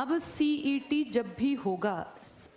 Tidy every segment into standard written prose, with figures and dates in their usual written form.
अब सीईटी जब भी होगा,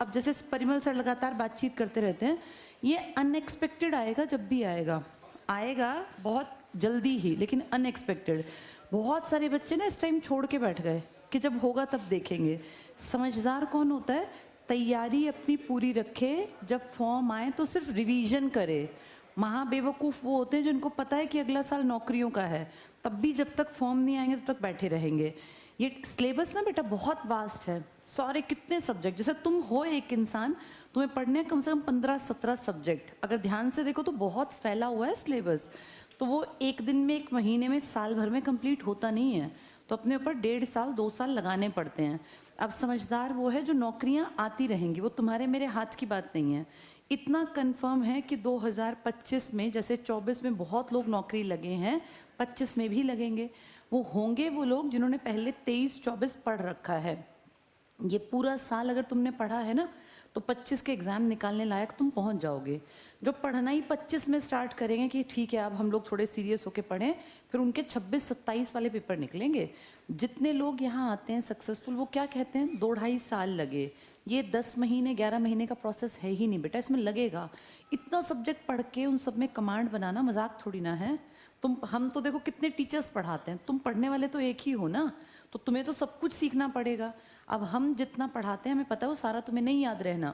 अब जैसे परिमल सर लगातार बातचीत करते रहते हैं, ये अनएक्सपेक्टेड आएगा, जब भी आएगा आएगा बहुत जल्दी ही, लेकिन अनएक्सपेक्टेड। बहुत सारे बच्चे ना इस टाइम छोड़ के बैठ गए कि जब होगा तब देखेंगे। समझदार कौन होता है? तैयारी अपनी पूरी रखे, जब फॉर्म आए तो सिर्फ रिवीजन करे। महाबेवकूफ़ वो होते हैं जिनको पता है कि अगला साल नौकरियों का है, तब भी जब तक फॉर्म नहीं आएंगे तब तक बैठे रहेंगे। ये सिलेबस ना बेटा बहुत वास्ट है, सारे कितने सब्जेक्ट, जैसे तुम हो एक इंसान, तुम्हें पढ़ने हैं कम से कम 15-17 सब्जेक्ट, अगर ध्यान से देखो तो बहुत फैला हुआ है सिलेबस। तो वो एक दिन में, एक महीने में, साल भर में कंप्लीट होता नहीं है, तो अपने ऊपर 1.5 साल 2 साल लगाने पड़ते हैं। अब समझदार वो है जो नौकरियां आती रहेंगी, वो तुम्हारे मेरे हाथ की बात नहीं है। इतना कंफर्म है कि 2025 में, जैसे 24 में बहुत लोग नौकरी लगे हैं, 25 में भी लगेंगे। वो होंगे वो लोग जिन्होंने पहले 23-24 पढ़ रखा है। ये पूरा साल अगर तुमने पढ़ा है ना, तो 25 के एग्ज़ाम निकालने लायक तुम पहुंच जाओगे। जो पढ़ना ही 25 में स्टार्ट करेंगे कि ठीक है अब हम लोग थोड़े सीरियस होकर पढ़ें, फिर उनके 26-27 वाले पेपर निकलेंगे। जितने लोग यहाँ आते हैं सक्सेसफुल, वो क्या कहते हैं 2-2.5 साल लगे। ये 10 महीने 11 महीने का प्रोसेस है ही नहीं बेटा, इसमें लगेगा। इतना सब्जेक्ट पढ़ के उन सब में कमांड बनाना मजाक थोड़ी ना है। हम तो देखो कितने टीचर्स पढ़ाते हैं, तुम पढ़ने वाले तो एक ही हो ना, तो तुम्हें तो सब कुछ सीखना पड़ेगा। अब हम जितना पढ़ाते हैं हमें पता है वो सारा तुम्हें नहीं याद रहना,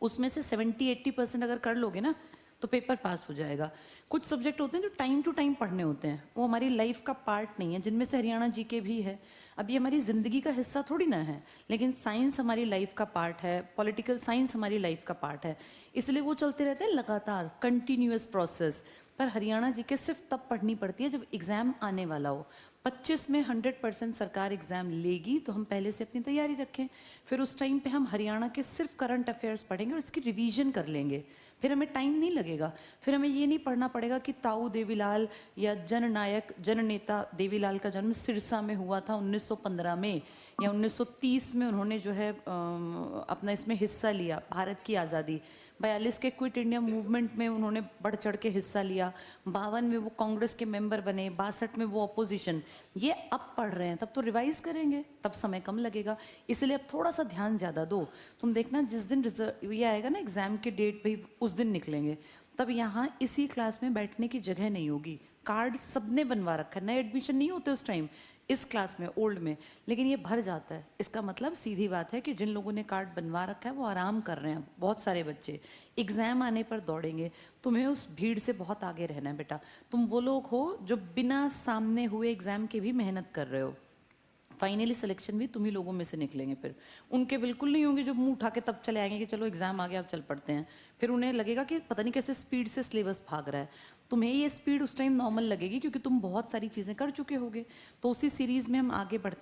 उसमें से 70-80% अगर कर लोगे ना तो पेपर पास हो जाएगा। कुछ सब्जेक्ट होते हैं जो टाइम टू टाइम पढ़ने होते हैं, वो हमारी लाइफ का पार्ट नहीं है, जिनमें से हरियाणा जीके भी है। अब ये हमारी ज़िंदगी का हिस्सा थोड़ी ना है, लेकिन साइंस हमारी लाइफ का पार्ट है, पॉलिटिकल साइंस हमारी लाइफ का पार्ट है, इसलिए वो चलते रहते हैं लगातार, कंटिन्यूअस प्रोसेस। पर हरियाणा जीके सिर्फ तब पढ़नी पड़ती है जब एग्ज़ाम आने वाला हो। 25 में 100% सरकार एग्ज़ाम लेगी, तो हम पहले से अपनी तैयारी रखें। फिर उस टाइम पे हम हरियाणा के सिर्फ करंट अफेयर्स पढ़ेंगे और इसकी रिवीजन कर लेंगे, फिर हमें टाइम नहीं लगेगा। फिर हमें ये नहीं पढ़ना पड़ेगा कि ताऊ देवीलाल या जननायक जननेता देवीलाल का जन्म सिरसा में हुआ था 1915 में, या 1930 में उन्होंने जो है अपना इसमें हिस्सा लिया, भारत की आज़ादी। 42 के क्विट इंडिया मूवमेंट में उन्होंने बढ़ चढ़ के हिस्सा लिया। 52 में वो कांग्रेस के मेंबर बने, 62 में वो अपोजिशन। ये अब पढ़ रहे हैं, तब तो रिवाइज करेंगे, तब समय कम लगेगा। इसलिए अब थोड़ा सा ध्यान ज़्यादा दो। तुम देखना जिस दिन रिजल्ट ये आएगा ना, एग्जाम के डेट पे उस दिन निकलेंगे, तब यहाँ इसी क्लास में बैठने की जगह नहीं होगी। कार्ड सबने बनवा रखा है, नए एडमिशन नहीं होते उस टाइम इस क्लास में, ओल्ड में, लेकिन ये भर जाता है। इसका मतलब सीधी बात है कि जिन लोगों ने कार्ड बनवा रखा है वो आराम कर रहे हैं। बहुत सारे बच्चे एग्ज़ाम आने पर दौड़ेंगे, तुम्हें उस भीड़ से बहुत आगे रहना है बेटा। तुम वो लोग हो जो बिना सामने हुए एग्ज़ाम के भी मेहनत कर रहे हो। फाइनली सिलेक्शन भी तुम्ही लोगों में से निकलेंगे। फिर उनके बिल्कुल नहीं होंगे जो मुंह उठा के तब चले आएंगे कि चलो एग्जाम आ गया अब चल पड़ते हैं। फिर उन्हें लगेगा कि पता नहीं कैसे स्पीड से सिलेबस भाग रहा है। तुम्हें ये स्पीड उस टाइम नॉर्मल लगेगी क्योंकि तुम बहुत सारी चीज़ें कर चुके होगे। तो उसी सीरीज़ में हम आगे बढ़ते हैं।